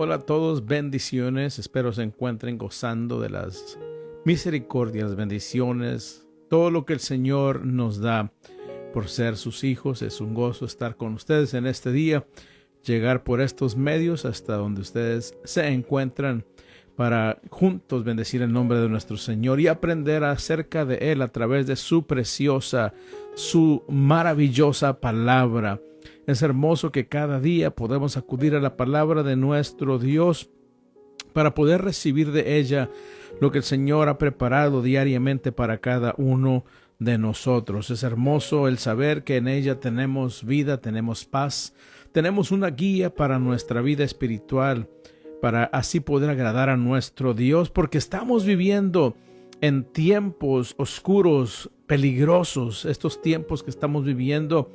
Hola a todos, bendiciones. Espero se encuentren gozando de las misericordias, bendiciones, todo lo que el Señor nos da por ser sus hijos. Es un gozo estar con ustedes en este día, llegar por estos medios hasta donde ustedes se encuentran para juntos bendecir el nombre de nuestro Señor y aprender acerca de Él a través de su preciosa, su maravillosa palabra. Es hermoso que cada día podemos acudir a la palabra de nuestro Dios para poder recibir de ella lo que el Señor ha preparado diariamente para cada uno de nosotros. Es hermoso el saber que en ella tenemos vida, tenemos paz, tenemos una guía para nuestra vida espiritual, para así poder agradar a nuestro Dios, porque estamos viviendo en tiempos oscuros, peligrosos. Estos tiempos que estamos viviendo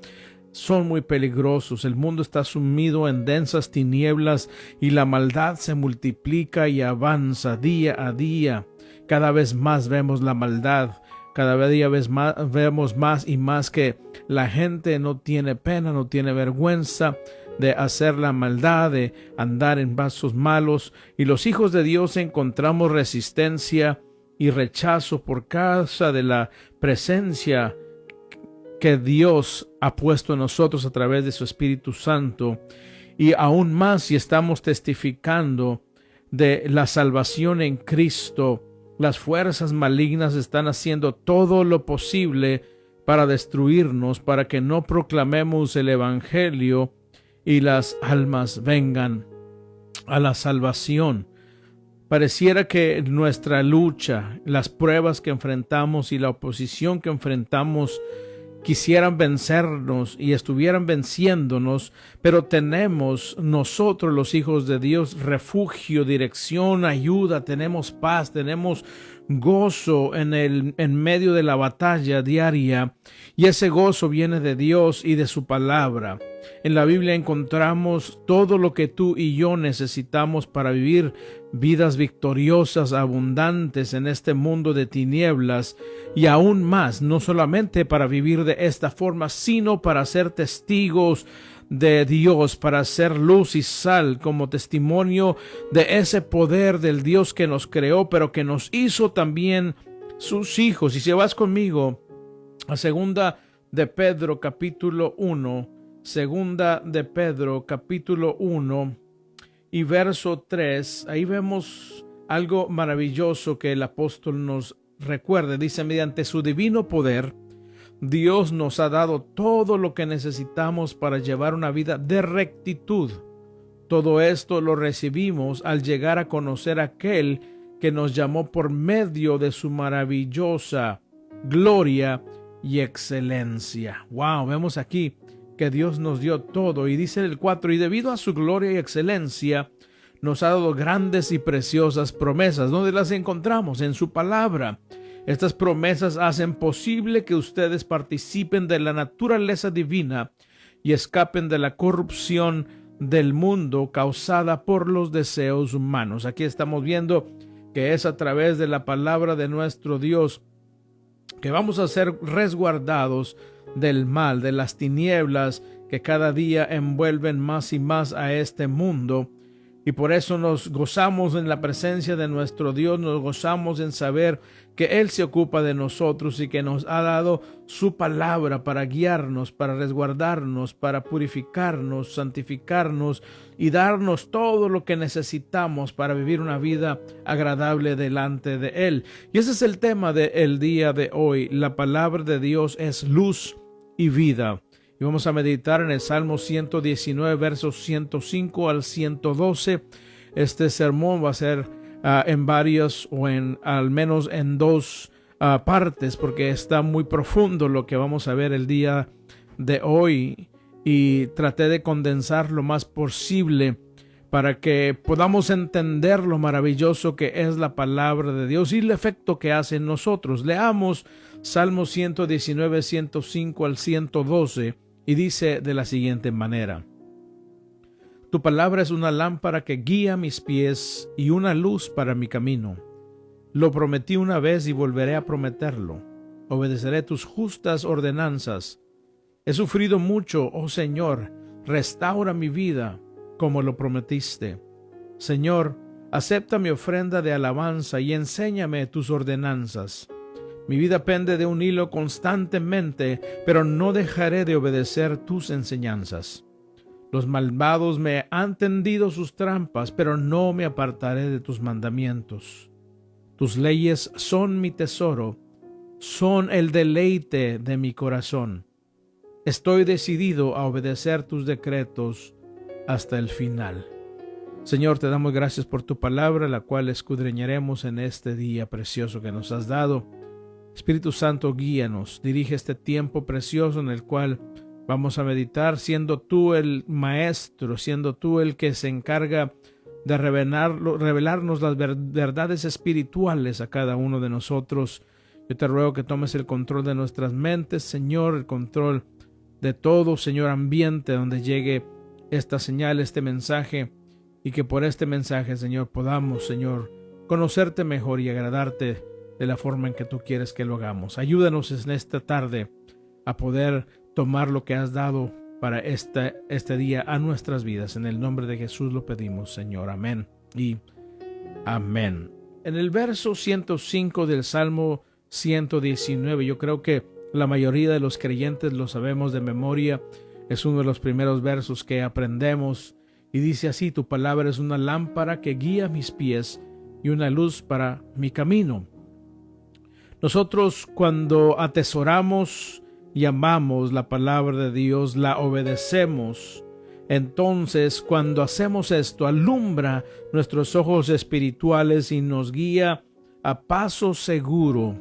son muy peligrosos. El mundo está sumido en densas tinieblas y la maldad se multiplica y avanza día a día. Cada vez más vemos la maldad. Cada día vemos más y más que la gente no tiene pena, no tiene vergüenza de hacer la maldad, de andar en pasos malos. Y los hijos de Dios encontramos resistencia y rechazo por causa de la presencia que Dios ha puesto en nosotros a través de su Espíritu Santo, y aún más si estamos testificando de la salvación en Cristo. Las fuerzas malignas están haciendo todo lo posible para destruirnos, para que no proclamemos el Evangelio y las almas vengan a la salvación. Pareciera que nuestra lucha, las pruebas que enfrentamos y la oposición que enfrentamos quisieran vencernos y estuvieran venciéndonos, pero tenemos nosotros los hijos de Dios refugio, dirección, ayuda, tenemos paz, tenemos gozo en medio de la batalla diaria, y ese gozo viene de Dios y de su palabra. En la Biblia encontramos todo lo que tú y yo necesitamos para vivir vidas victoriosas, abundantes en este mundo de tinieblas, y aún más, no solamente para vivir de esta forma, sino para ser testigos de Dios, para ser luz y sal como testimonio de ese poder del Dios que nos creó, pero que nos hizo también sus hijos. Y si vas conmigo a Segunda de Pedro capítulo 1, Segunda de Pedro capítulo 1 y verso 3, ahí vemos algo maravilloso que el apóstol nos recuerda. Dice: mediante su divino poder, Dios nos ha dado todo lo que necesitamos para llevar una vida de rectitud. Todo esto lo recibimos al llegar a conocer a aquel que nos llamó por medio de su maravillosa gloria y excelencia. Wow, vemos aquí que Dios nos dio todo, y dice el 4, y debido a su gloria y excelencia nos ha dado grandes y preciosas promesas. ¿Dónde las encontramos? En su palabra. Estas promesas hacen posible que ustedes participen de la naturaleza divina y escapen de la corrupción del mundo causada por los deseos humanos. Aquí estamos viendo que es a través de la palabra de nuestro Dios que vamos a ser resguardados del mal, de las tinieblas que cada día envuelven más y más a este mundo. Y por eso nos gozamos en la presencia de nuestro Dios, nos gozamos en saber que Él se ocupa de nosotros y que nos ha dado su palabra para guiarnos, para resguardarnos, para purificarnos, santificarnos y darnos todo lo que necesitamos para vivir una vida agradable delante de Él. Y ese es el tema del día de hoy. La palabra de Dios es luz y vida. Y vamos a meditar en el Salmo 119, versos 105 al 112. Este sermón va a ser en varios o al menos en dos partes, porque está muy profundo lo que vamos a ver el día de hoy, y traté de condensar lo más posible para que podamos entender lo maravilloso que es la palabra de Dios y el efecto que hace en nosotros. Leamos Salmo 119, 105 al 112. Y dice de la siguiente manera: tu palabra es una lámpara que guía mis pies y una luz para mi camino. Lo prometí una vez y volveré a prometerlo. Obedeceré tus justas ordenanzas. He sufrido mucho, oh Señor, restaura mi vida como lo prometiste. Señor, acepta mi ofrenda de alabanza y enséñame tus ordenanzas. Mi vida pende de un hilo constantemente, pero no dejaré de obedecer tus enseñanzas. Los malvados me han tendido sus trampas, pero no me apartaré de tus mandamientos. Tus leyes son mi tesoro, son el deleite de mi corazón. Estoy decidido a obedecer tus decretos hasta el final. Señor, te damos gracias por tu palabra, la cual escudriñaremos en este día precioso que nos has dado. Espíritu Santo, guíanos, dirige este tiempo precioso en el cual vamos a meditar, siendo tú el maestro, siendo tú el que se encarga de revelarnos las verdades espirituales a cada uno de nosotros. Yo te ruego que tomes el control de nuestras mentes, Señor, el control de todo, Señor, ambiente donde llegue esta señal, este mensaje, y que por este mensaje, Señor, podamos, Señor, conocerte mejor y agradarte de la forma en que tú quieres que lo hagamos. Ayúdanos en esta tarde a poder tomar lo que has dado para este día a nuestras vidas. En el nombre de Jesús lo pedimos, Señor. Amén y amén. En el verso 105 del Salmo 119, yo creo que la mayoría de los creyentes lo sabemos de memoria. Es uno de los primeros versos que aprendemos y dice así: tu palabra es una lámpara que guía mis pies y una luz para mi camino. Nosotros, cuando atesoramos y amamos la palabra de Dios, la obedecemos, entonces cuando hacemos esto, alumbra nuestros ojos espirituales y nos guía a paso seguro.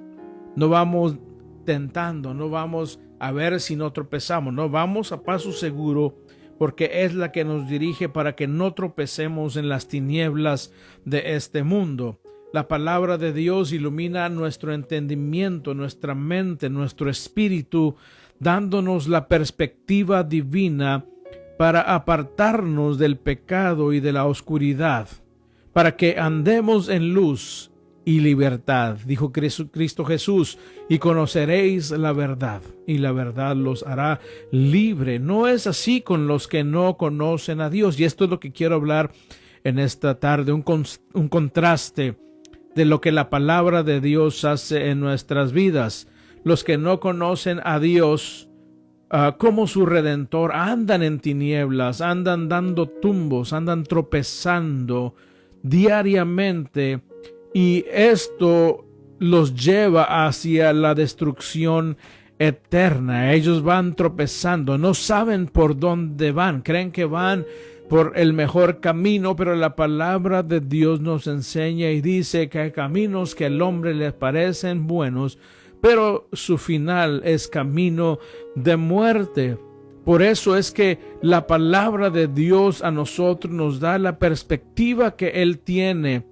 No vamos tentando, no vamos a ver si no tropezamos, no, vamos a paso seguro, porque es la que nos dirige para que no tropecemos en las tinieblas de este mundo. La palabra de Dios ilumina nuestro entendimiento, nuestra mente, nuestro espíritu, dándonos la perspectiva divina para apartarnos del pecado y de la oscuridad, para que andemos en luz y libertad. Dijo Cristo Jesús: y conoceréis la verdad, y la verdad los hará libre. No es así con los que no conocen a Dios. Y esto es lo que quiero hablar en esta tarde, un contraste de lo que la palabra de Dios hace en nuestras vidas. Los que no conocen a Dios como su Redentor andan en tinieblas, andan dando tumbos, andan tropezando diariamente, y esto los lleva hacia la destrucción eterna. Ellos van tropezando, no saben por dónde van, creen que van por el mejor camino, pero la palabra de Dios nos enseña y dice que hay caminos que al hombre le parecen buenos, pero su final es camino de muerte. Por eso es que la palabra de Dios a nosotros nos da la perspectiva que Él tiene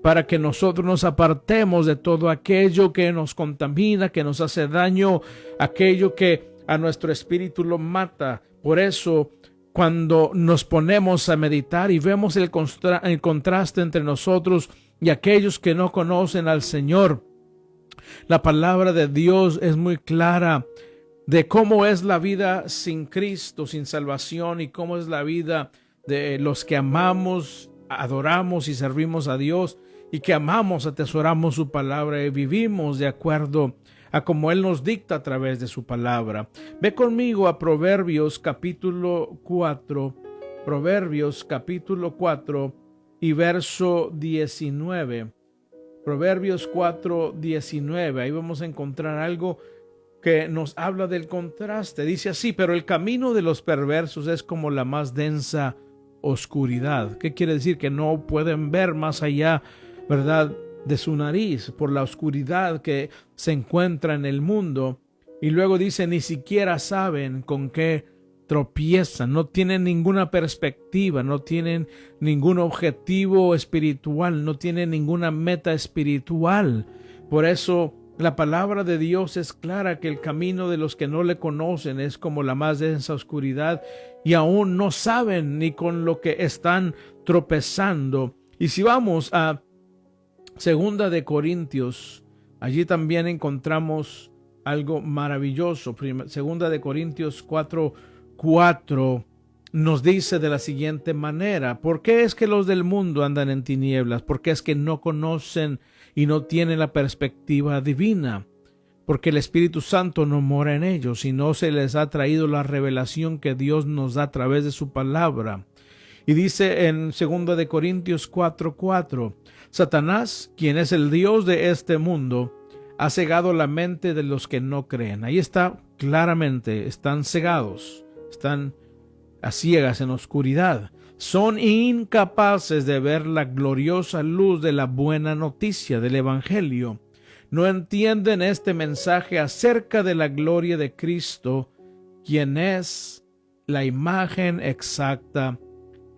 para que nosotros nos apartemos de todo aquello que nos contamina, que nos hace daño, aquello que a nuestro espíritu lo mata. Por eso, cuando nos ponemos a meditar y vemos el contraste entre nosotros y aquellos que no conocen al Señor, la palabra de Dios es muy clara de cómo es la vida sin Cristo, sin salvación, y cómo es la vida de los que amamos, adoramos y servimos a Dios, y que amamos, atesoramos su palabra y vivimos de acuerdo a como Él nos dicta a través de su palabra. Ve conmigo a Proverbios capítulo 4, Proverbios capítulo 4 y verso 19. Proverbios 4, 19. Ahí vamos a encontrar algo que nos habla del contraste. Dice así: pero el camino de los perversos es como la más densa oscuridad. ¿Qué quiere decir? Que no pueden ver más allá, ¿verdad?, de su nariz por la oscuridad que se encuentra en el mundo. Y luego dice: ni siquiera saben con qué tropiezan, no tienen ninguna perspectiva, no tienen ningún objetivo espiritual, no tienen ninguna meta espiritual. Por eso la palabra de Dios es clara, que el camino de los que no le conocen es como la más densa oscuridad, y aún no saben ni con lo que están tropezando. Y si vamos a Segunda de Corintios, allí también encontramos algo maravilloso. Segunda de Corintios 4:4 nos dice de la siguiente manera: ¿por qué es que los del mundo andan en tinieblas? ¿Por qué es que no conocen y no tienen la perspectiva divina? Porque el Espíritu Santo no mora en ellos y no se les ha traído la revelación que Dios nos da a través de su palabra. Y dice en 2 de Corintios 4:4, Satanás, quien es el Dios de este mundo, ha cegado la mente de los que no creen. Ahí está claramente, están cegados, están a ciegas en oscuridad. Son incapaces de ver la gloriosa luz de la buena noticia del Evangelio. No entienden este mensaje acerca de la gloria de Cristo, quien es la imagen exacta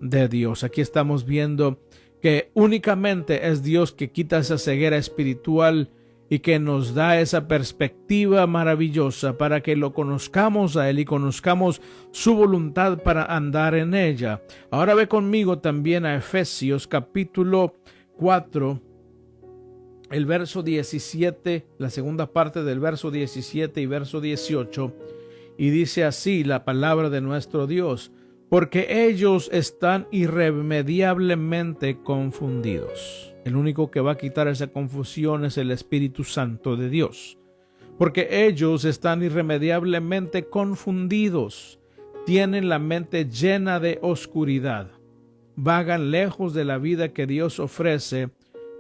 de Dios. Aquí estamos viendo que únicamente es Dios que quita esa ceguera espiritual y que nos da esa perspectiva maravillosa para que lo conozcamos a Él y conozcamos su voluntad para andar en ella. Ahora ve conmigo también a Efesios capítulo 4, el verso 17, la segunda parte del verso 17 y verso 18, y dice así la palabra de nuestro Dios: porque ellos están irremediablemente confundidos. El único que va a quitar esa confusión es el Espíritu Santo de Dios. Porque ellos están irremediablemente confundidos, tienen la mente llena de oscuridad, vagan lejos de la vida que Dios ofrece,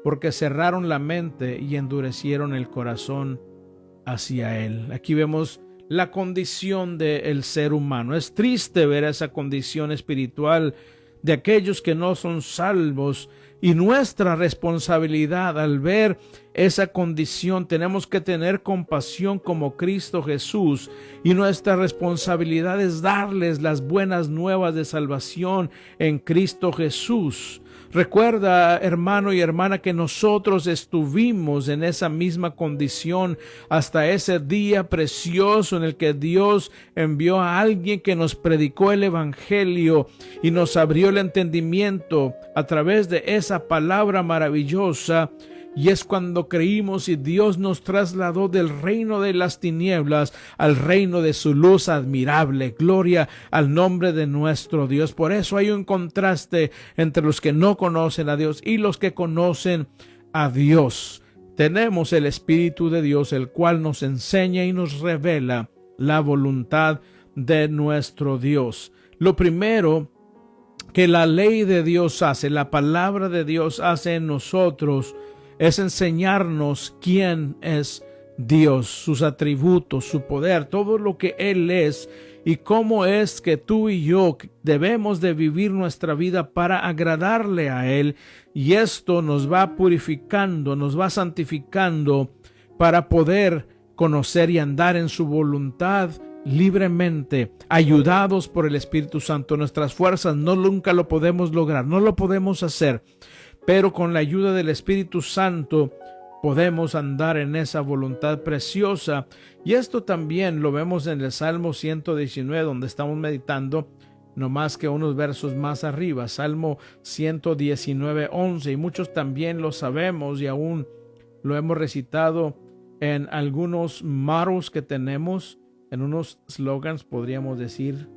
porque cerraron la mente y endurecieron el corazón hacia Él. Aquí vemos la condición del ser humano. Es triste ver esa condición espiritual de aquellos que no son salvos, y nuestra responsabilidad al ver esa condición, tenemos que tener compasión como Cristo Jesús, y nuestra responsabilidad es darles las buenas nuevas de salvación en Cristo Jesús. Recuerda, hermano y hermana, que nosotros estuvimos en esa misma condición hasta ese día precioso en el que Dios envió a alguien que nos predicó el Evangelio y nos abrió el entendimiento a través de esa palabra maravillosa. Y es cuando creímos y Dios nos trasladó del reino de las tinieblas al reino de su luz admirable. Gloria al nombre de nuestro Dios. Por eso hay un contraste entre los que no conocen a Dios y los que conocen a Dios. Tenemos el Espíritu de Dios, el cual nos enseña y nos revela la voluntad de nuestro Dios. Lo primero que la ley de Dios hace, la palabra de Dios hace en nosotros, es enseñarnos quién es Dios, sus atributos, su poder, todo lo que Él es, y cómo es que tú y yo debemos de vivir nuestra vida para agradarle a Él. Y esto nos va purificando, nos va santificando para poder conocer y andar en su voluntad libremente, ayudados por el Espíritu Santo. Nuestras fuerzas nunca lo podemos lograr, no lo podemos hacer, pero con la ayuda del Espíritu Santo podemos andar en esa voluntad preciosa. Y esto también lo vemos en el Salmo 119, donde estamos meditando, no más que unos versos más arriba. Salmo 119:11, y muchos también lo sabemos y aún lo hemos recitado en algunos maros que tenemos, en unos slogans, podríamos decir,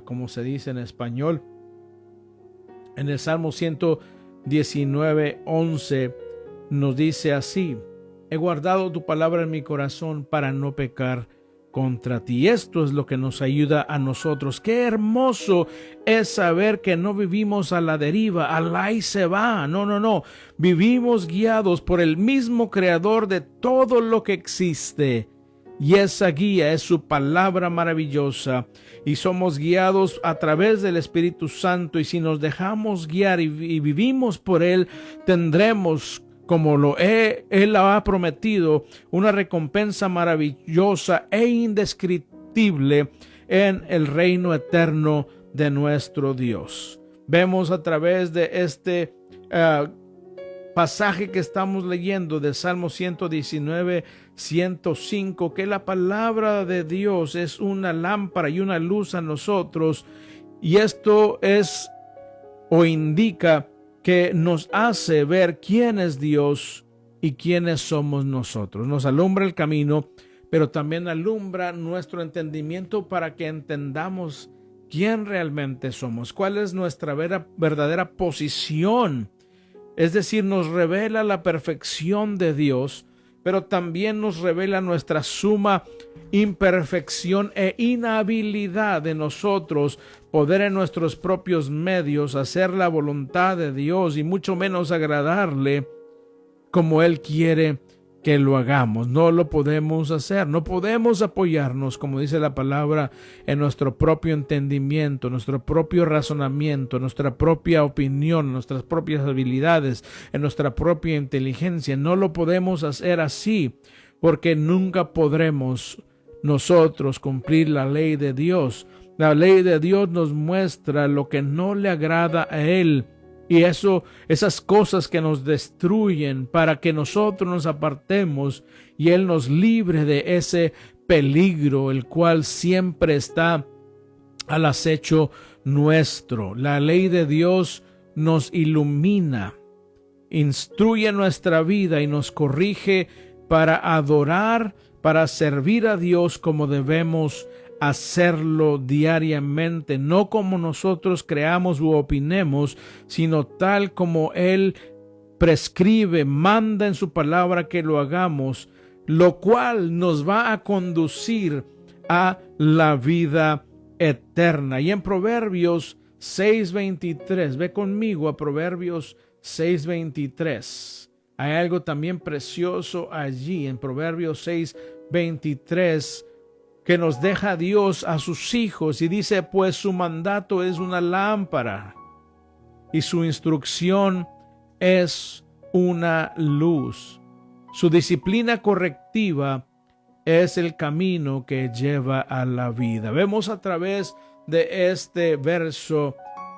como se dice en español. En el Salmo 119:11 nos dice así: he guardado tu palabra en mi corazón para no pecar contra ti. Esto es lo que nos ayuda a nosotros. Qué hermoso es saber que no vivimos a la deriva, alá y se va. No. Vivimos guiados por el mismo creador de todo lo que existe. Y esa guía es su palabra maravillosa, y somos guiados a través del Espíritu Santo, y si nos dejamos guiar y vivimos por Él, tendremos, como Él ha prometido, una recompensa maravillosa e indescriptible en el reino eterno de nuestro Dios. Vemos a través de este pasaje que estamos leyendo de Salmo 119:105, que la palabra de Dios es una lámpara y una luz a nosotros, y esto es o indica que nos hace ver quién es Dios y quiénes somos nosotros. Nos alumbra el camino, pero también alumbra nuestro entendimiento para que entendamos quién realmente somos, cuál es nuestra verdadera posición. Es decir, nos revela la perfección de Dios, pero también nos revela nuestra suma imperfección e inhabilidad de nosotros poder en nuestros propios medios hacer la voluntad de Dios y mucho menos agradarle como Él quiere que lo hagamos. No lo podemos hacer, no podemos apoyarnos, como dice la palabra, en nuestro propio entendimiento, nuestro propio razonamiento, nuestra propia opinión, nuestras propias habilidades, en nuestra propia inteligencia. No lo podemos hacer así, porque nunca podremos nosotros cumplir la ley de Dios. La ley de Dios nos muestra lo que no le agrada a Él. Y esas cosas que nos destruyen para que nosotros nos apartemos y Él nos libre de ese peligro, el cual siempre está al acecho nuestro. La ley de Dios nos ilumina, instruye nuestra vida y nos corrige para adorar, para servir a Dios como debemos hacerlo diariamente, no como nosotros creamos u opinemos, sino tal como Él prescribe, manda en su palabra que lo hagamos, lo cual nos va a conducir a la vida eterna. Y en Proverbios 6:23, ve conmigo a Proverbios 6:23. Hay algo también precioso allí en Proverbios 6:23 que nos deja Dios a sus hijos, y dice: pues su mandato es una lámpara y su instrucción es una luz. Su disciplina correctiva es el camino que lleva a la vida. Vemos a través de este verso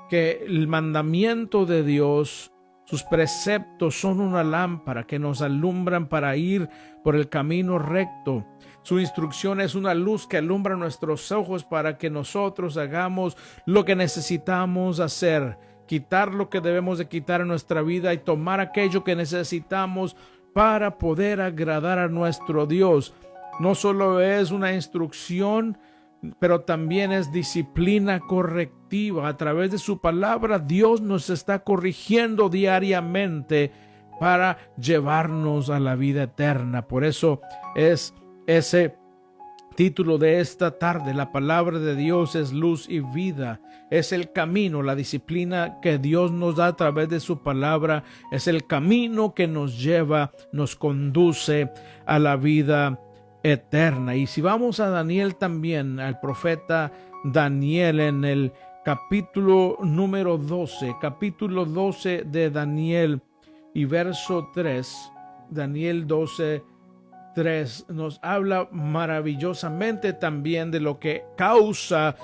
que el mandamiento de Dios, sus preceptos son una lámpara que nos alumbran para ir por el camino recto. Su instrucción es una luz que alumbra nuestros ojos para que nosotros hagamos lo que necesitamos hacer, quitar lo que debemos de quitar en nuestra vida y tomar aquello que necesitamos para poder agradar a nuestro Dios. No solo es una instrucción, pero también es disciplina correctiva. A través de su palabra, Dios nos está corrigiendo diariamente para llevarnos a la vida eterna. Por eso es ese título de esta tarde: la palabra de Dios es luz y vida. Es el camino, la disciplina que Dios nos da a través de su palabra. Es el camino que nos lleva, nos conduce a la vida eterna. Y si vamos a Daniel también, al profeta Daniel, en el capítulo número 12, capítulo 12 de Daniel y verso 3, Daniel 12:3 nos habla maravillosamente también de lo que causa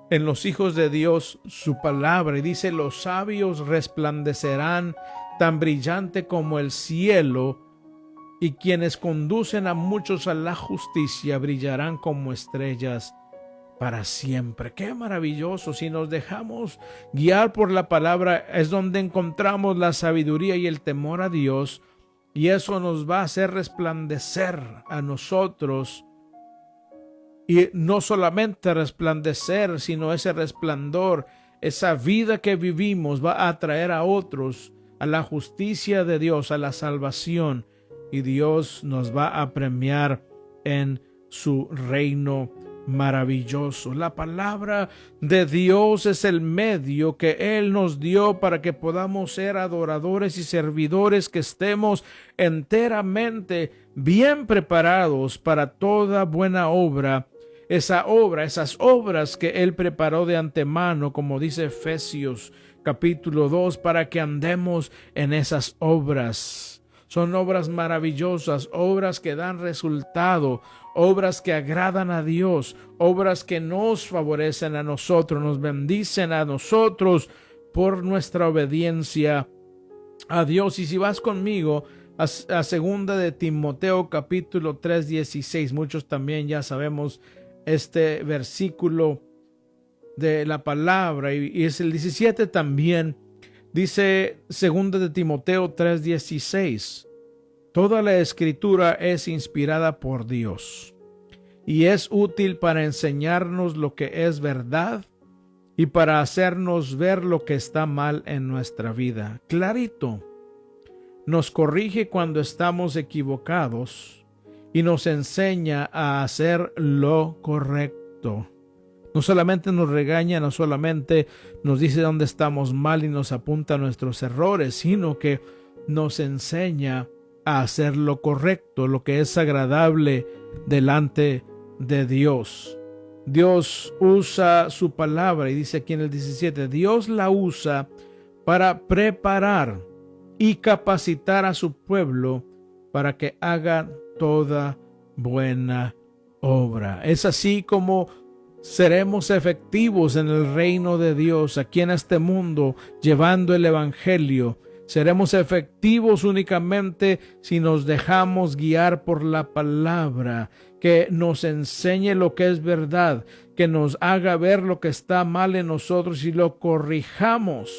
en los hijos de Dios su palabra. Y dice: los sabios resplandecerán tan brillante como el cielo, y quienes conducen a muchos a la justicia brillarán como estrellas para siempre. Qué maravilloso. Si nos dejamos guiar por la palabra, es donde encontramos la sabiduría y el temor a Dios, y eso nos va a hacer resplandecer a nosotros. Y no solamente resplandecer, sino ese resplandor, esa vida que vivimos va a atraer a otros a la justicia de Dios, a la salvación, y Dios nos va a premiar en su reino maravilloso. La palabra de Dios es el medio que Él nos dio para que podamos ser adoradores y servidores, que estemos enteramente bien preparados para toda buena obra. Esas obras que Él preparó de antemano, como dice Efesios capítulo 2, para que andemos en esas obras. Son obras maravillosas, obras que dan resultado, obras que agradan a Dios, obras que nos favorecen a nosotros, nos bendicen a nosotros por nuestra obediencia a Dios. Y si vas conmigo a segunda de Timoteo capítulo 3:16, muchos también ya sabemos este versículo de la palabra, y es el 17 también. Dice segunda de Timoteo 3:16: toda la escritura es inspirada por Dios y es útil para enseñarnos lo que es verdad y para hacernos ver lo que está mal en nuestra vida. Clarito, nos corrige cuando estamos equivocados y nos enseña a hacer lo correcto. No solamente nos regaña, no solamente nos dice dónde estamos mal y nos apunta nuestros errores, sino que nos enseña a hacer lo correcto, lo que es agradable delante de Dios. Dios usa su palabra, y dice aquí en el 17, Dios la usa para preparar y capacitar a su pueblo para que haga toda buena obra. Es así como seremos efectivos en el reino de Dios aquí en este mundo, llevando el evangelio. Seremos efectivos únicamente si nos dejamos guiar por la palabra, que nos enseñe lo que es verdad, que nos haga ver lo que está mal en nosotros y lo corrijamos,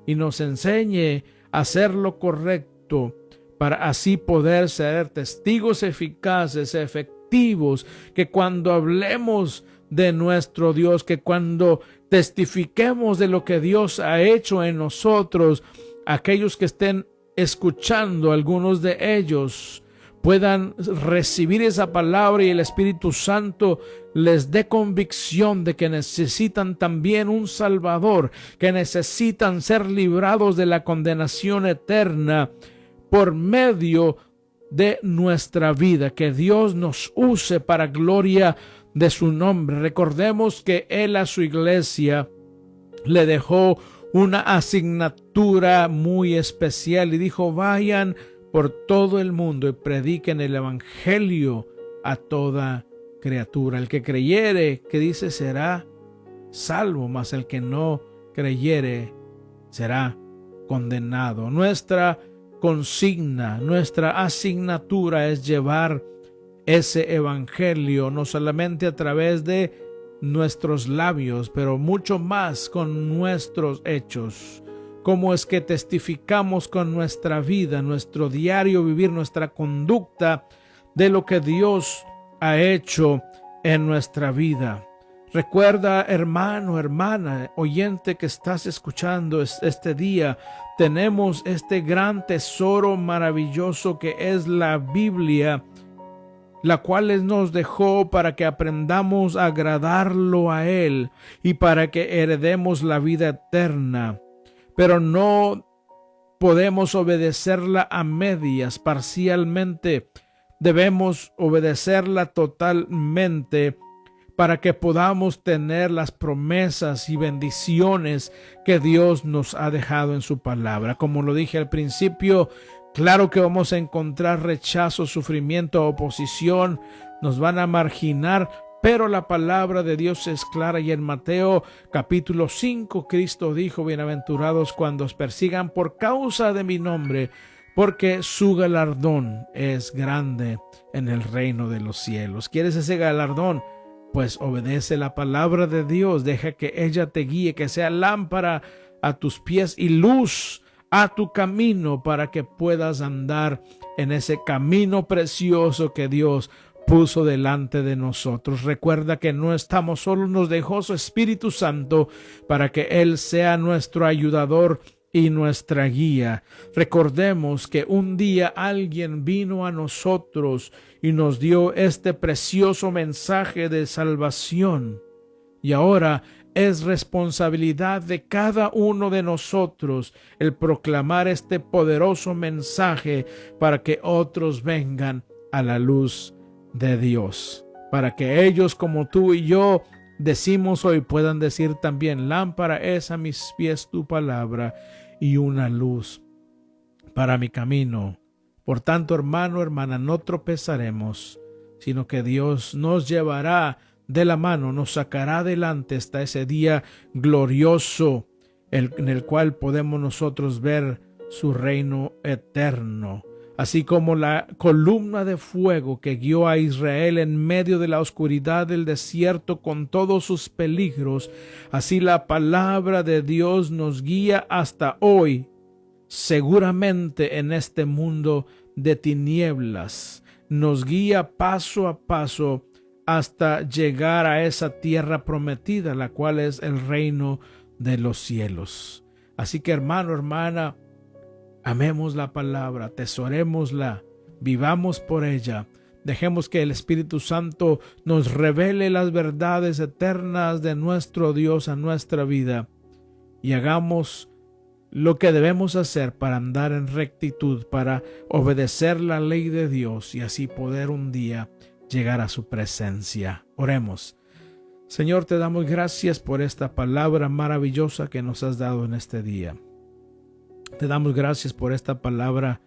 y nos enseñe a hacer lo correcto, para así poder ser testigos eficaces, efectivos, que cuando hablemos de nuestro Dios, que cuando testifiquemos de lo que Dios ha hecho en nosotros, aquellos que estén escuchando, algunos de ellos puedan recibir esa palabra y el Espíritu Santo les dé convicción de que necesitan también un Salvador, que necesitan ser librados de la condenación eterna por medio de nuestra vida. Que Dios nos use para gloria de su nombre. Recordemos que Él a su iglesia le dejó una asignatura muy especial y dijo: vayan por todo el mundo y prediquen el evangelio a toda criatura. El que creyere, que dice, será salvo, mas el que no creyere será condenado. Nuestra consigna, nuestra asignatura es llevar ese evangelio no solamente a través de nuestros labios, pero mucho más con nuestros hechos. Cómo es que testificamos con nuestra vida, nuestro diario vivir, nuestra conducta de lo que Dios ha hecho en nuestra vida. Recuerda, hermano, hermana, oyente que estás escuchando este día, tenemos este gran tesoro maravilloso que es la Biblia, la cual Él nos dejó para que aprendamos a agradarlo a Él y para que heredemos la vida eterna. Pero no podemos obedecerla a medias, parcialmente. Debemos obedecerla totalmente para que podamos tener las promesas y bendiciones que Dios nos ha dejado en su palabra. Como lo dije al principio, claro que vamos a encontrar rechazo, sufrimiento, oposición, nos van a marginar, pero la palabra de Dios es clara, y en Mateo capítulo 5 Cristo dijo: bienaventurados cuando os persigan por causa de mi nombre, porque su galardón es grande en el reino de los cielos. ¿Quieres ese galardón? Pues obedece la palabra de Dios, deja que ella te guíe, que sea lámpara a tus pies y luz a tu camino, para que puedas andar en ese camino precioso que Dios puso delante de nosotros. Recuerda que no estamos solos, nos dejó su Espíritu Santo para que Él sea nuestro ayudador y nuestra guía. Recordemos que un día alguien vino a nosotros y nos dio este precioso mensaje de salvación, y ahora es responsabilidad de cada uno de nosotros el proclamar este poderoso mensaje para que otros vengan a la luz de Dios, para que ellos, como tú y yo decimos hoy, puedan decir también: lámpara es a mis pies tu palabra y una luz para mi camino. Por tanto, hermano, hermana, no tropezaremos, sino que Dios nos llevará de la mano, nos sacará adelante hasta ese día glorioso en el cual podemos nosotros ver su reino eterno. Así como la columna de fuego que guió a Israel en medio de la oscuridad del desierto con todos sus peligros, así la palabra de Dios nos guía hasta hoy, seguramente en este mundo de tinieblas. Nos guía paso a paso hasta llegar a esa tierra prometida, la cual es el reino de los cielos. Así que hermano, hermana, amemos la palabra, atesorémosla, vivamos por ella. Dejemos que el Espíritu Santo nos revele las verdades eternas de nuestro Dios a nuestra vida y hagamos lo que debemos hacer para andar en rectitud, para obedecer la ley de Dios y así poder un día llegar a su presencia. Oremos. Señor, te damos gracias por esta palabra maravillosa que nos has dado en este día. Te damos gracias por esta palabra,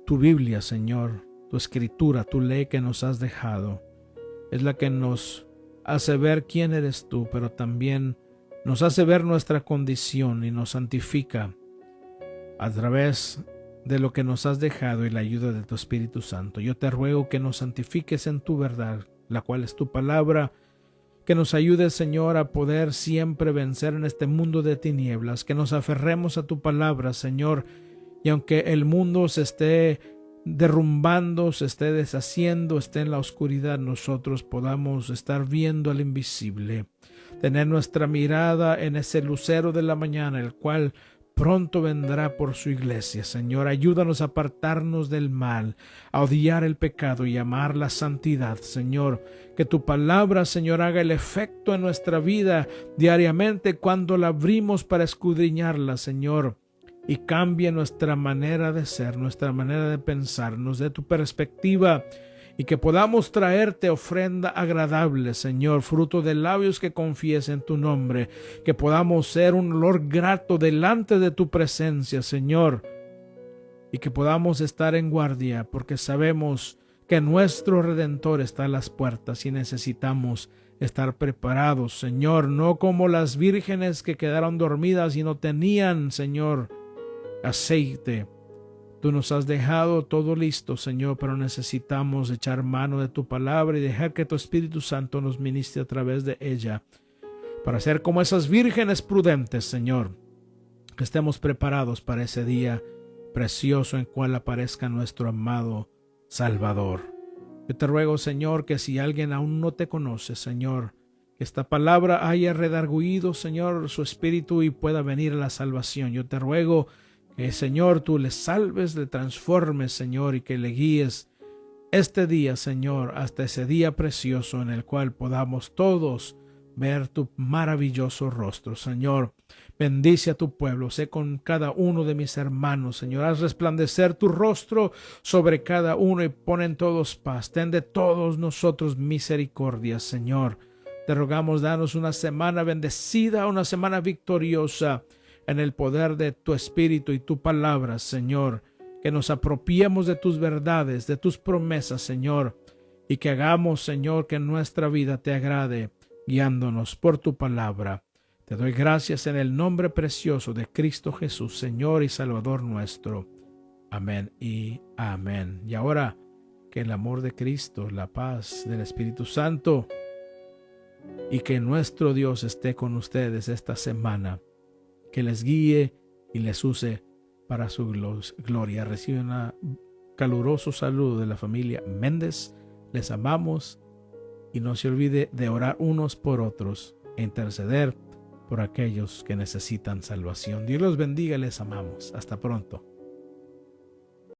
tu Biblia, Señor, tu escritura, tu ley que nos has dejado. Es la que nos hace ver quién eres tú, pero también nos hace ver nuestra condición y nos santifica a través de lo que nos has dejado y la ayuda de tu Espíritu Santo. Yo te ruego que nos santifiques en tu verdad, la cual es tu palabra, que nos ayudes, Señor, a poder siempre vencer en este mundo de tinieblas, que nos aferremos a tu palabra, Señor, y aunque el mundo se esté derrumbando, se esté deshaciendo, esté en la oscuridad, nosotros podamos estar viendo al invisible, tener nuestra mirada en ese lucero de la mañana, el cual pronto vendrá por su iglesia. Señor, ayúdanos a apartarnos del mal, a odiar el pecado y amar la santidad. Señor, que tu palabra, Señor, haga el efecto en nuestra vida diariamente cuando la abrimos para escudriñarla, Señor, y cambie nuestra manera de ser, nuestra manera de pensar, nos dé tu perspectiva y que podamos traerte ofrenda agradable, Señor, fruto de labios que confiesen tu nombre, que podamos ser un olor grato delante de tu presencia, Señor, y que podamos estar en guardia, porque sabemos que nuestro Redentor está a las puertas y necesitamos estar preparados, Señor, no como las vírgenes que quedaron dormidas y no tenían, Señor, aceite. Tú nos has dejado todo listo, Señor, pero necesitamos echar mano de tu palabra y dejar que tu Espíritu Santo nos ministre a través de ella, para ser como esas vírgenes prudentes, Señor, que estemos preparados para ese día precioso en cual aparezca nuestro amado Salvador. Yo te ruego, Señor, que si alguien aún no te conoce, Señor, que esta palabra haya redarguido, Señor, su espíritu y pueda venir a la salvación. Yo te ruego que, Señor, tú le salves, le transformes, Señor, y que le guíes este día, Señor, hasta ese día precioso en el cual podamos todos ver tu maravilloso rostro, Señor. Bendice a tu pueblo, sé con cada uno de mis hermanos, Señor. Haz resplandecer tu rostro sobre cada uno y pon en todos paz. Ten de todos nosotros misericordia, Señor. Te rogamos, danos una semana bendecida, una semana victoriosa, en el poder de tu Espíritu y tu palabra, Señor, que nos apropiemos de tus verdades, de tus promesas, Señor, y que hagamos, Señor, que nuestra vida te agrade, guiándonos por tu palabra. Te doy gracias en el nombre precioso de Cristo Jesús, Señor y Salvador nuestro. Amén y amén. Y ahora, que el amor de Cristo, la paz del Espíritu Santo y que nuestro Dios esté con ustedes esta semana, que les guíe y les use para su gloria. Reciben un caluroso saludo de la familia Méndez. Les amamos y no se olvide de orar unos por otros e interceder por aquellos que necesitan salvación. Dios los bendiga, les amamos. Hasta pronto.